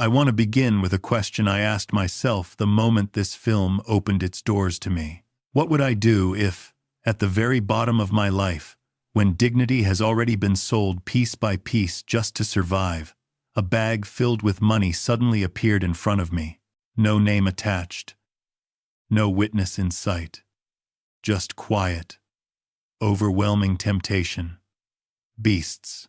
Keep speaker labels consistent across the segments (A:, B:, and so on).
A: I want to begin with a question I asked myself the moment this film opened its doors to me. What would I do if, at the very bottom of my life, when dignity has already been sold piece by piece just to survive, a bag filled with money suddenly appeared in front of me? No name attached. No witness in sight. Just quiet, overwhelming temptation. Beasts.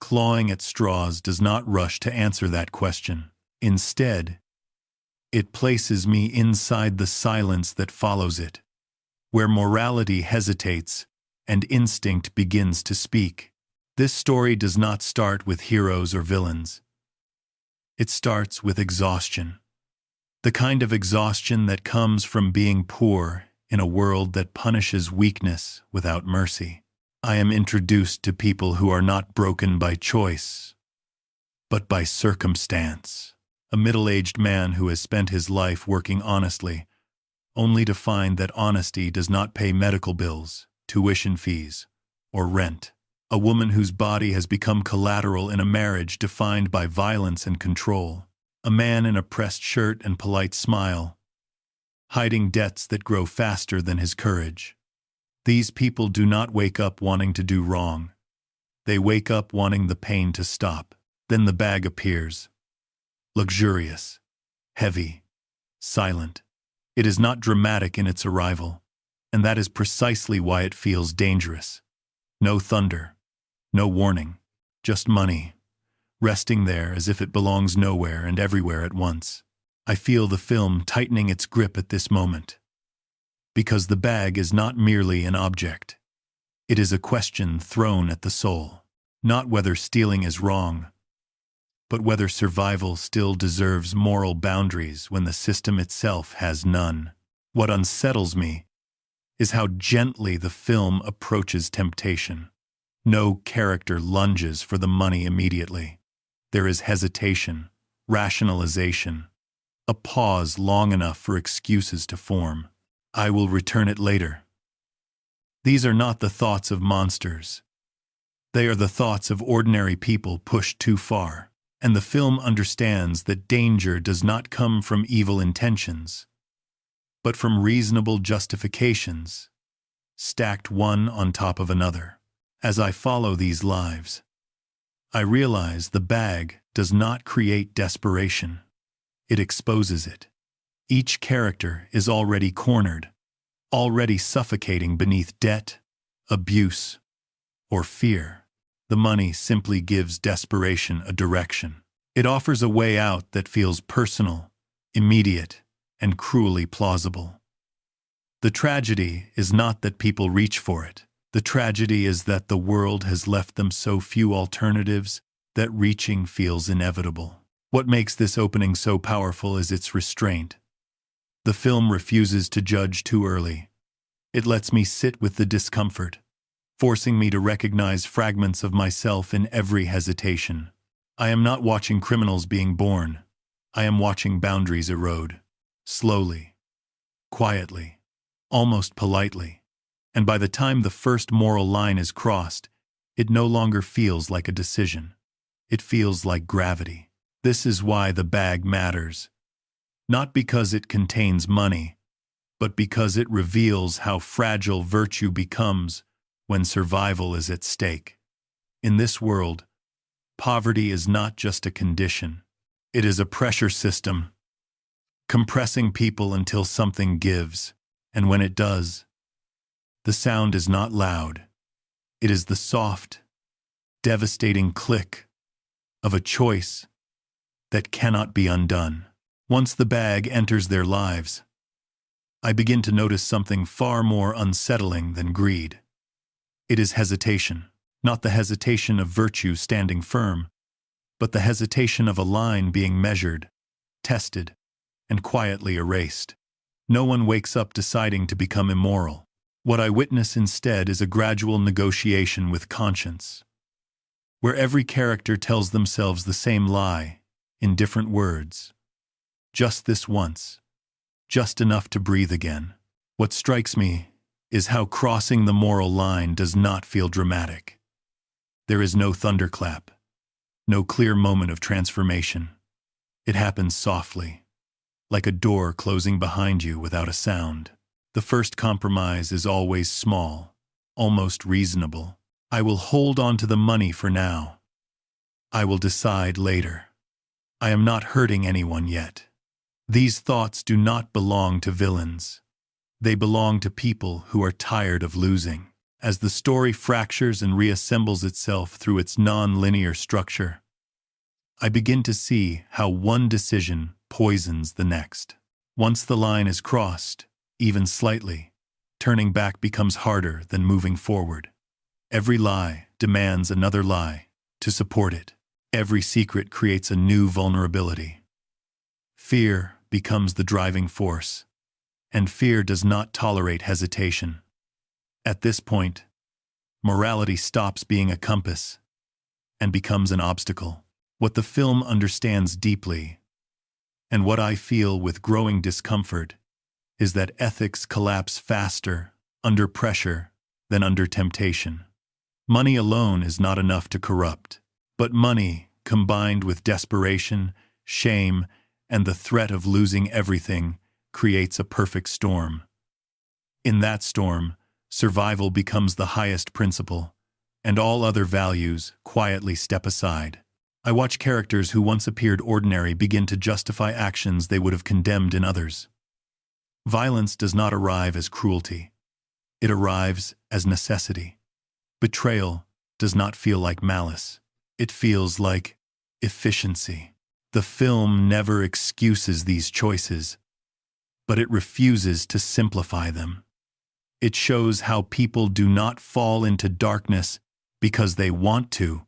A: Clawing at straws does not rush to answer that question. Instead, it places me inside the silence that follows it, where morality hesitates and instinct begins to speak. This story does not start with heroes or villains. It starts with exhaustion. The kind of exhaustion that comes from being poor in a world that punishes weakness without mercy. I am introduced to people who are not broken by choice, but by circumstance. A middle-aged man who has spent his life working honestly, only to find that honesty does not pay medical bills, tuition fees, or rent. A woman whose body has become collateral in a marriage defined by violence and control. A man in a pressed shirt and polite smile, hiding debts that grow faster than his courage. These people do not wake up wanting to do wrong. They wake up wanting the pain to stop. Then the bag appears. Luxurious, heavy, silent. It is not dramatic in its arrival, and that is precisely why it feels dangerous. No thunder, no warning, just money, resting there as if it belongs nowhere and everywhere at once. I feel the film tightening its grip at this moment. Because the bag is not merely an object. It is a question thrown at the soul. Not whether stealing is wrong, but whether survival still deserves moral boundaries when the system itself has none. What unsettles me is how gently the film approaches temptation. No character lunges for the money immediately. There is hesitation, rationalization, a pause long enough for excuses to form. I will return it later. These are not the thoughts of monsters. They are the thoughts of ordinary people pushed too far. And the film understands that danger does not come from evil intentions, but from reasonable justifications, stacked one on top of another. As I follow these lives, I realize the bag does not create desperation. It exposes it. Each character is already cornered, already suffocating beneath debt, abuse, or fear. The money simply gives desperation a direction. It offers a way out that feels personal, immediate, and cruelly plausible. The tragedy is not that people reach for it. The tragedy is that the world has left them so few alternatives that reaching feels inevitable. What makes this opening so powerful is its restraint. The film refuses to judge too early. It lets me sit with the discomfort, forcing me to recognize fragments of myself in every hesitation. I am not watching criminals being born. I am watching boundaries erode. Slowly, quietly, almost politely. And by the time the first moral line is crossed, it no longer feels like a decision. It feels like gravity. This is why the bag matters. Not because it contains money, but because it reveals how fragile virtue becomes when survival is at stake. In this world, poverty is not just a condition. It is a pressure system, compressing people until something gives, and when it does, the sound is not loud. It is the soft, devastating click of a choice that cannot be undone. Once the bag enters their lives, I begin to notice something far more unsettling than greed. It is hesitation, not the hesitation of virtue standing firm, but the hesitation of a line being measured, tested, and quietly erased. No one wakes up deciding to become immoral. What I witness instead is a gradual negotiation with conscience, where every character tells themselves the same lie, in different words. Just this once. Just enough to breathe again. What strikes me is how crossing the moral line does not feel dramatic. There is no thunderclap, no clear moment of transformation. It happens softly, like a door closing behind you without a sound. The first compromise is always small, almost reasonable. I will hold on to the money for now. I will decide later. I am not hurting anyone yet. These thoughts do not belong to villains. They belong to people who are tired of losing. As the story fractures and reassembles itself through its non-linear structure, I begin to see how one decision poisons the next. Once the line is crossed, even slightly, turning back becomes harder than moving forward. Every lie demands another lie to support it. Every secret creates a new vulnerability. Fear becomes the driving force, and fear does not tolerate hesitation. At this point, morality stops being a compass and becomes an obstacle. What the film understands deeply, and what I feel with growing discomfort, is that ethics collapse faster under pressure than under temptation. Money alone is not enough to corrupt, but money, combined with desperation, shame, and the threat of losing everything, creates a perfect storm. In that storm, survival becomes the highest principle, and all other values quietly step aside. I watch characters who once appeared ordinary begin to justify actions they would have condemned in others. Violence does not arrive as cruelty. It arrives as necessity. Betrayal does not feel like malice. It feels like efficiency. The film never excuses these choices, but it refuses to simplify them. It shows how people do not fall into darkness because they want to,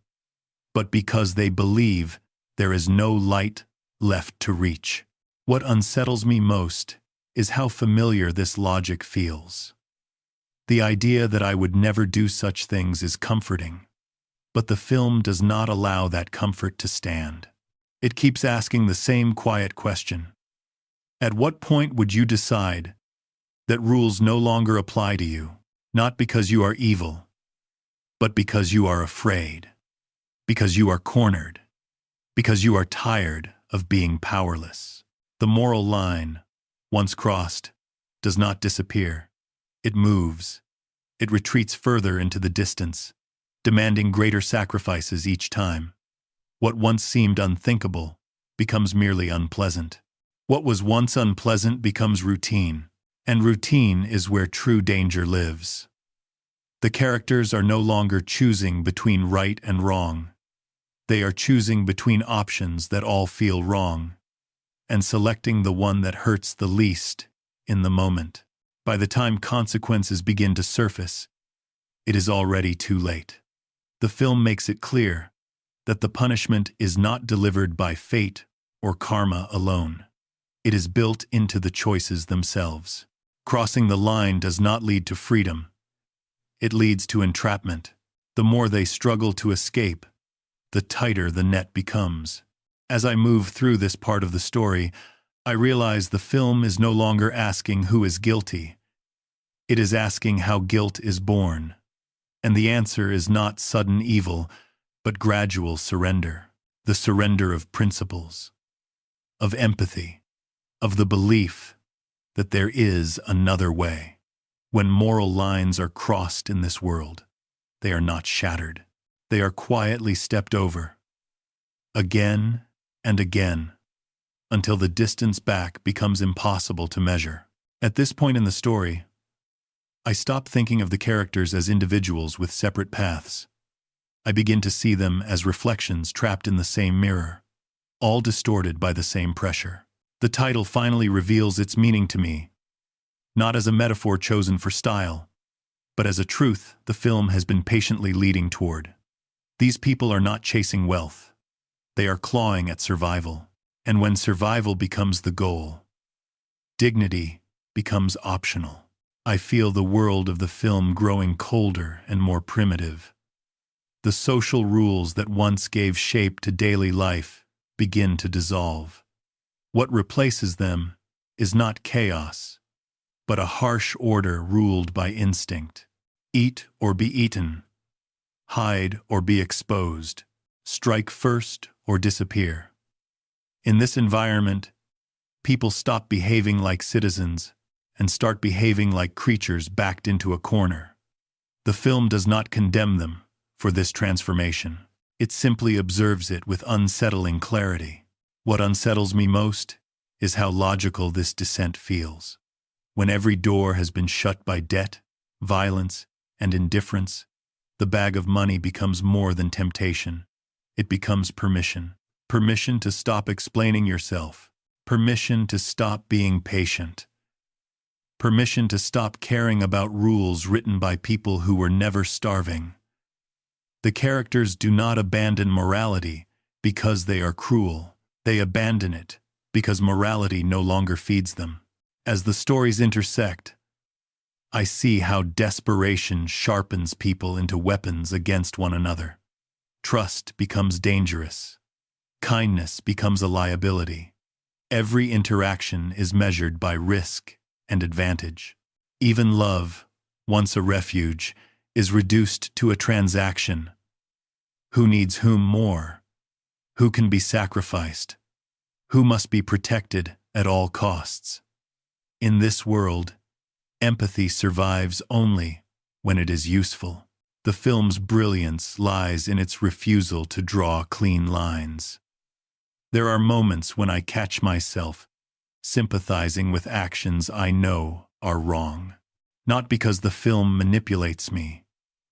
A: but because they believe there is no light left to reach. What unsettles me most is how familiar this logic feels. The idea that I would never do such things is comforting, but the film does not allow that comfort to stand. It keeps asking the same quiet question. At what point would you decide that rules no longer apply to you, not because you are evil, but because you are afraid? Because you are cornered, because you are tired of being powerless. The moral line, once crossed, does not disappear. It moves. It retreats further into the distance, demanding greater sacrifices each time. What once seemed unthinkable becomes merely unpleasant. What was once unpleasant becomes routine, and routine is where true danger lives. The characters are no longer choosing between right and wrong. They are choosing between options that all feel wrong, and selecting the one that hurts the least in the moment. By the time consequences begin to surface, it is already too late. The film makes it clear that the punishment is not delivered by fate or karma alone. It is built into the choices themselves. Crossing the line does not lead to freedom. It leads to entrapment. The more they struggle to escape, the tighter the net becomes. As I move through this part of the story, I realize the film is no longer asking who is guilty. It is asking how guilt is born. And the answer is not sudden evil, but gradual surrender. The surrender of principles, of empathy, of the belief that there is another way. When moral lines are crossed in this world, they are not shattered. They are quietly stepped over, again and again, until the distance back becomes impossible to measure. At this point in the story, I stop thinking of the characters as individuals with separate paths. I begin to see them as reflections trapped in the same mirror, all distorted by the same pressure. The title finally reveals its meaning to me, not as a metaphor chosen for style, but as a truth the film has been patiently leading toward. These people are not chasing wealth. They are clawing at survival. And when survival becomes the goal, dignity becomes optional. I feel the world of the film growing colder and more primitive. The social rules that once gave shape to daily life begin to dissolve. What replaces them is not chaos, but a harsh order ruled by instinct. Eat or be eaten. Hide or be exposed. Strike first or disappear. In this environment, people stop behaving like citizens and start behaving like creatures backed into a corner. The film does not condemn them for this transformation. It simply observes it with unsettling clarity. What unsettles me most is how logical this descent feels. When every door has been shut by debt, violence, and indifference, the bag of money becomes more than temptation. It becomes permission. Permission to stop explaining yourself. Permission to stop being patient. Permission to stop caring about rules written by people who were never starving. The characters do not abandon morality because they are cruel. They abandon it because morality no longer feeds them. As the stories intersect, I see how desperation sharpens people into weapons against one another. Trust becomes dangerous. Kindness becomes a liability. Every interaction is measured by risk and advantage. Even love, once a refuge, is reduced to a transaction. Who needs whom more? Who can be sacrificed? Who must be protected at all costs? In this world, empathy survives only when it is useful. The film's brilliance lies in its refusal to draw clean lines. There are moments when I catch myself sympathizing with actions I know are wrong. Not because the film manipulates me,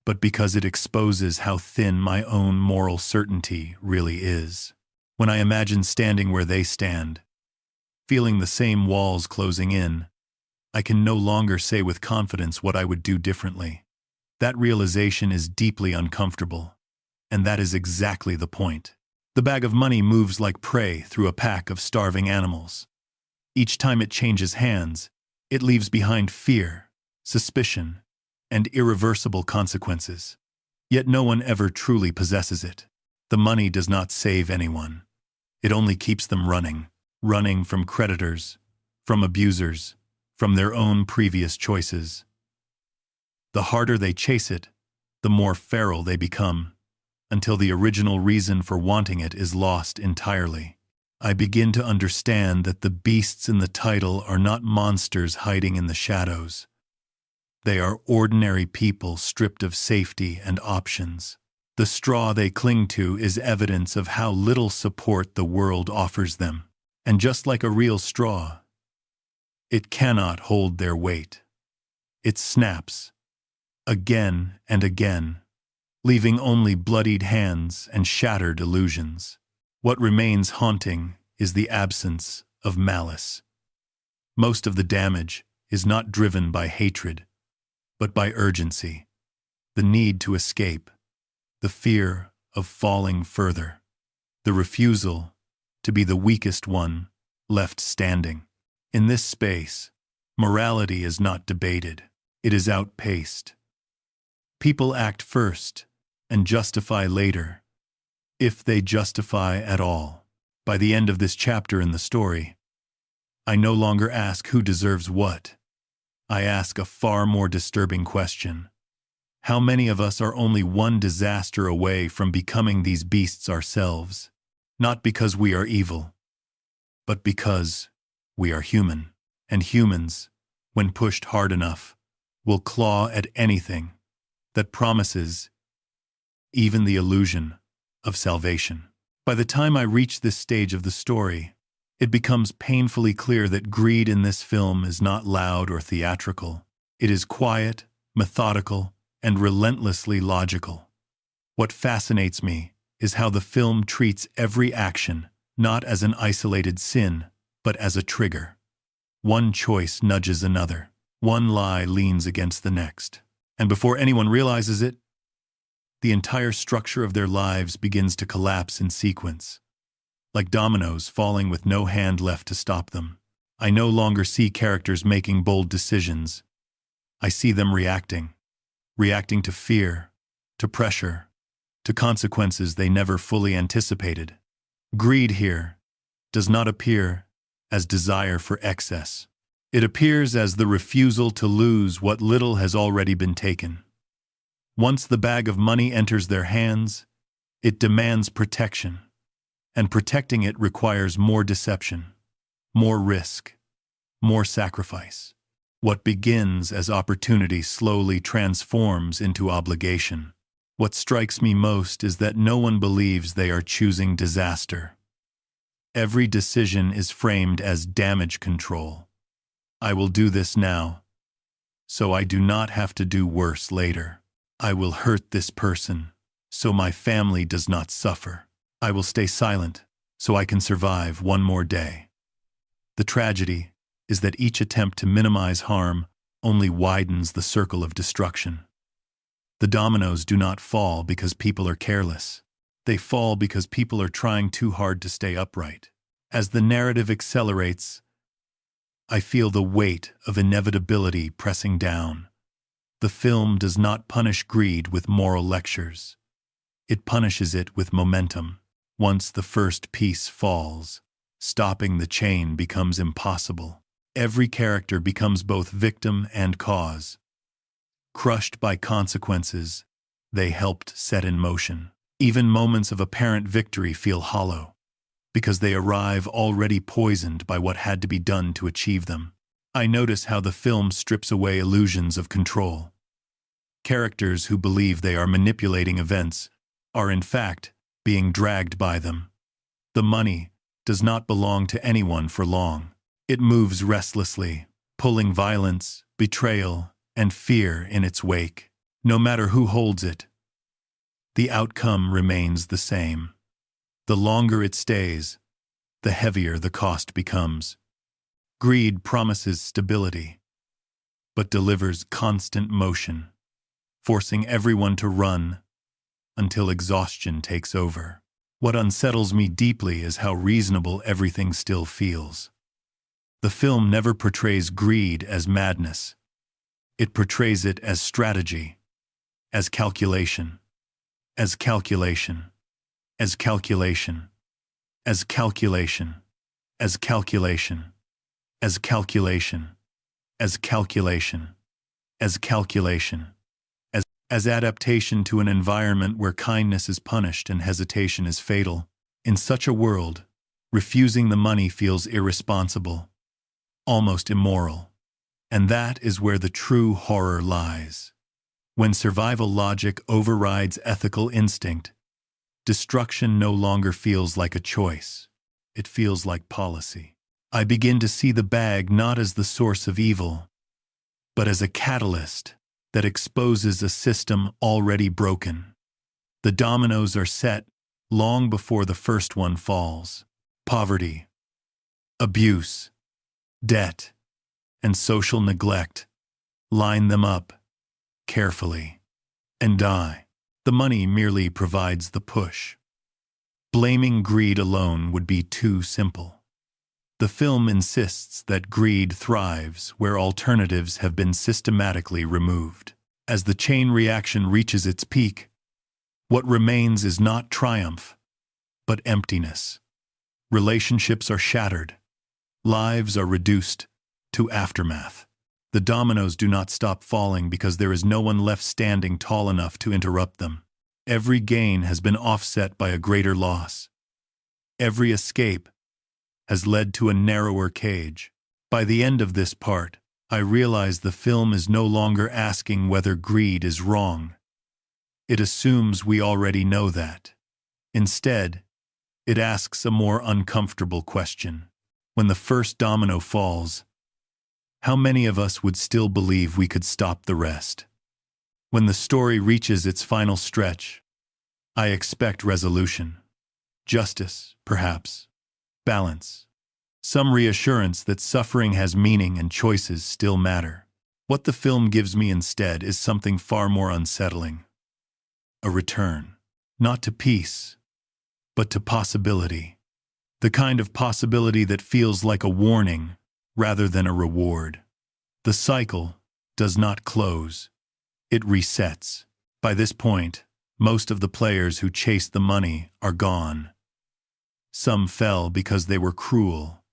A: but because it exposes how thin my own moral certainty really is. When I imagine standing where they stand, feeling the same walls closing in, I can no longer say with confidence what I would do differently. That realization is deeply uncomfortable, and that is exactly the point. The bag of money moves like prey through a pack of starving animals. Each time it changes hands, it leaves behind fear, suspicion, and irreversible consequences. Yet no one ever truly possesses it. The money does not save anyone. It only keeps them running from creditors, from abusers, from their own previous choices. The harder they chase it, the more feral they become, until the original reason for wanting it is lost entirely. I begin to understand that the beasts in the title are not monsters hiding in the shadows. They are ordinary people stripped of safety and options. The straw they cling to is evidence of how little support the world offers them. And just like a real straw, it cannot hold their weight. It snaps, again and again, leaving only bloodied hands and shattered illusions. What remains haunting is the absence of malice. Most of the damage is not driven by hatred, but by urgency, the need to escape, the fear of falling further, the refusal to be the weakest one left standing. In this space, morality is not debated, it is outpaced. People act first and justify later, if they justify at all. By the end of this chapter in the story, I no longer ask who deserves what. I ask a far more disturbing question. How many of us are only one disaster away from becoming these beasts ourselves? Not because we are evil, but because we are human. And humans, when pushed hard enough, will claw at anything that promises even the illusion of salvation. By the time I reach this stage of the story, it becomes painfully clear that greed in this film is not loud or theatrical. It is quiet, methodical, and relentlessly logical. What fascinates me is how the film treats every action not as an isolated sin, but as a trigger. One choice nudges another. One lie leans against the next. And before anyone realizes it, the entire structure of their lives begins to collapse in sequence, like dominoes falling with no hand left to stop them. I no longer see characters making bold decisions. I see them reacting to fear, to pressure, to consequences they never fully anticipated. Greed here does not appear as desire for excess. It appears as the refusal to lose what little has already been taken. Once the bag of money enters their hands, it demands protection. and protecting it requires more deception, more risk, more sacrifice. What begins as opportunity slowly transforms into obligation. What strikes me most is that no one believes they are choosing disaster. Every decision is framed as damage control. I will do this now, so I do not have to do worse later. I will hurt this person, so my family does not suffer. I will stay silent, so I can survive one more day. The tragedy is that each attempt to minimize harm only widens the circle of destruction. The dominoes do not fall because people are careless. They fall because people are trying too hard to stay upright. As the narrative accelerates, I feel the weight of inevitability pressing down. The film does not punish greed with moral lectures. It punishes it with momentum. Once the first piece falls, stopping the chain becomes impossible. Every character becomes both victim and cause. Crushed by consequences, they helped set in motion. Even moments of apparent victory feel hollow, because they arrive already poisoned by what had to be done to achieve them. I notice how the film strips away illusions of control. Characters who believe they are manipulating events are in fact being dragged by them. The money does not belong to anyone for long. It moves restlessly, pulling violence, betrayal, and fear in its wake. No matter who holds it, the outcome remains the same. The longer it stays, the heavier the cost becomes. Greed promises stability, but delivers constant motion, forcing everyone to run until exhaustion takes over. What unsettles me deeply is how reasonable everything still feels. The film never portrays greed as madness. It portrays it as strategy, as calculation, as calculation, as calculation, as calculation, as calculation, as calculation, as calculation, as calculation, as adaptation to an environment where kindness is punished and hesitation is fatal. In such a world, refusing the money feels irresponsible, almost immoral. And that is where the true horror lies. When survival logic overrides ethical instinct, destruction no longer feels like a choice. It feels like policy. I begin to see the bag not as the source of evil, but as a catalyst that exposes a system already broken. The dominoes are set long before the first one falls. Poverty, abuse, debt, and social neglect line them up carefully and die. The money merely provides the push. Blaming greed alone would be too simple. The film insists that greed thrives where alternatives have been systematically removed. As the chain reaction reaches its peak, what remains is not triumph, but emptiness. Relationships are shattered. Lives are reduced to aftermath. The dominoes do not stop falling because there is no one left standing tall enough to interrupt them. Every gain has been offset by a greater loss. Every escape has led to a narrower cage. By the end of this part, I realize the film is no longer asking whether greed is wrong. It assumes we already know that. Instead, it asks a more uncomfortable question. When the first domino falls, how many of us would still believe we could stop the rest? When the story reaches its final stretch, I expect resolution. Justice, perhaps. Balance. Some reassurance that suffering has meaning and choices still matter. What the film gives me instead is something far more unsettling. A return. Not to peace, but to possibility. The kind of possibility that feels like a warning rather than a reward. The cycle does not close. It resets. By this point, most of the players who chased the money are gone. Some fell because they were cruel,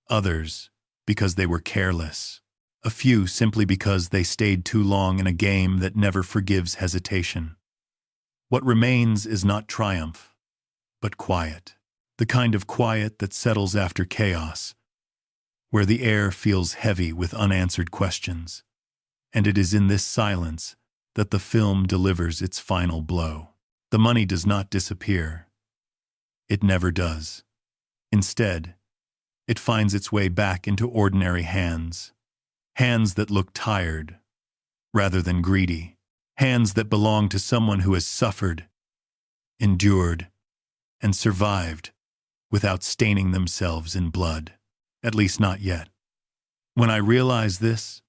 A: others because they were careless, a few simply because they stayed too long in a game that never forgives hesitation. What remains is not triumph, but quiet. the kind of quiet that settles after chaos, where the air feels heavy with unanswered questions. And it is in this silence that the film delivers its final blow. The money does not disappear. It never does. Instead, it finds its way back into ordinary hands. Hands that look tired, rather than greedy. Hands that belong to someone who has suffered, endured, and survived without staining themselves in blood. At least not yet. When I realize this,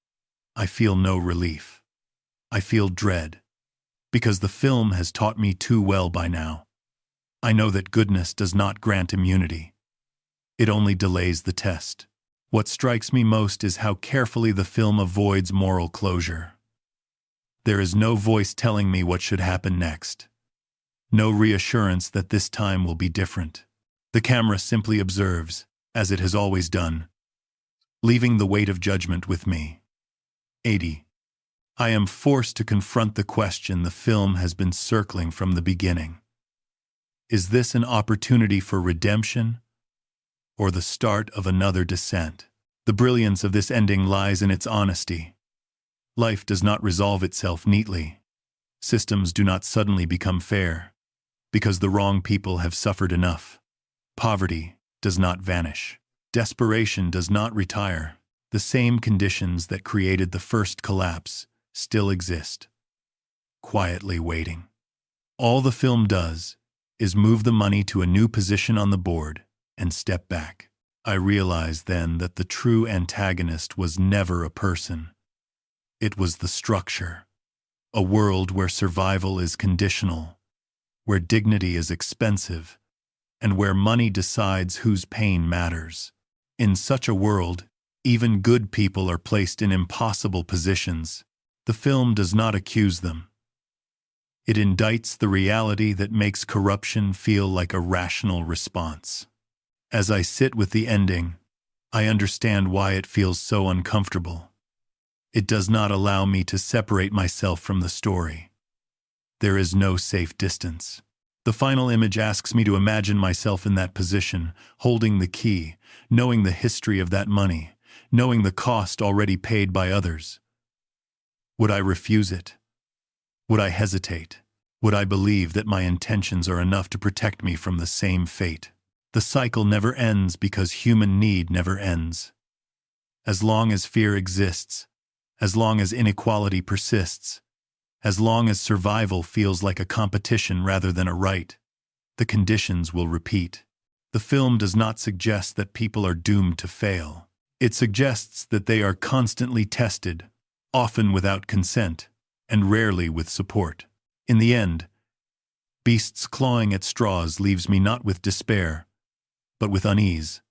A: I feel no relief. I feel dread, because the film has taught me too well by now. I know that goodness does not grant immunity. It only delays the test. What strikes me most is how carefully the film avoids moral closure. There is no voice telling me what should happen next. No reassurance that this time will be different. The camera simply observes, as it has always done, leaving the weight of judgment with me. 80. I am forced to confront the question the film has been circling from the beginning. Is this an opportunity for redemption, or the start of another descent? The brilliance of this ending lies in its honesty. Life does not resolve itself neatly. Systems do not suddenly become fair, because the wrong people have suffered enough. Poverty does not vanish. Desperation does not retire. The same conditions that created the first collapse still exist, quietly waiting. All the film does is move the money to a new position on the board and step back. I realized then that the true antagonist was never a person. It was the structure. A world where survival is conditional, where dignity is expensive, and where money decides whose pain matters. In such a world, even good people are placed in impossible positions. The film does not accuse them. It indicts the reality that makes corruption feel like a rational response. As I sit with the ending, I understand why it feels so uncomfortable. It does not allow me to separate myself from the story. There is no safe distance. The final image asks me to imagine myself in that position, holding the key, knowing the history of that money, knowing the cost already paid by others. Would I refuse it? Would I hesitate? Would I believe that my intentions are enough to protect me from the same fate? The cycle never ends because human need never ends. As long as fear exists, as long as inequality persists, as long as survival feels like a competition rather than a right, the conditions will repeat. The film does not suggest that people are doomed to fail. It suggests that they are constantly tested, often without consent, and rarely with support. In the end, Beasts Clawing at Straws leaves me not with despair, but with unease,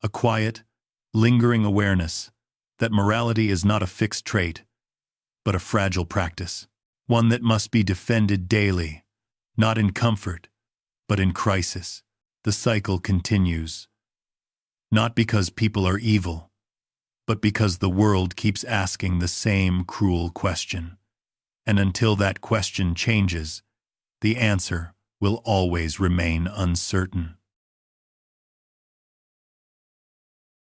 A: a quiet, lingering awareness that morality is not a fixed trait, but a fragile practice, one that must be defended daily, not in comfort, but in crisis. The cycle continues, not because people are evil, but because the world keeps asking the same cruel question. And until that question changes, the answer will always remain uncertain.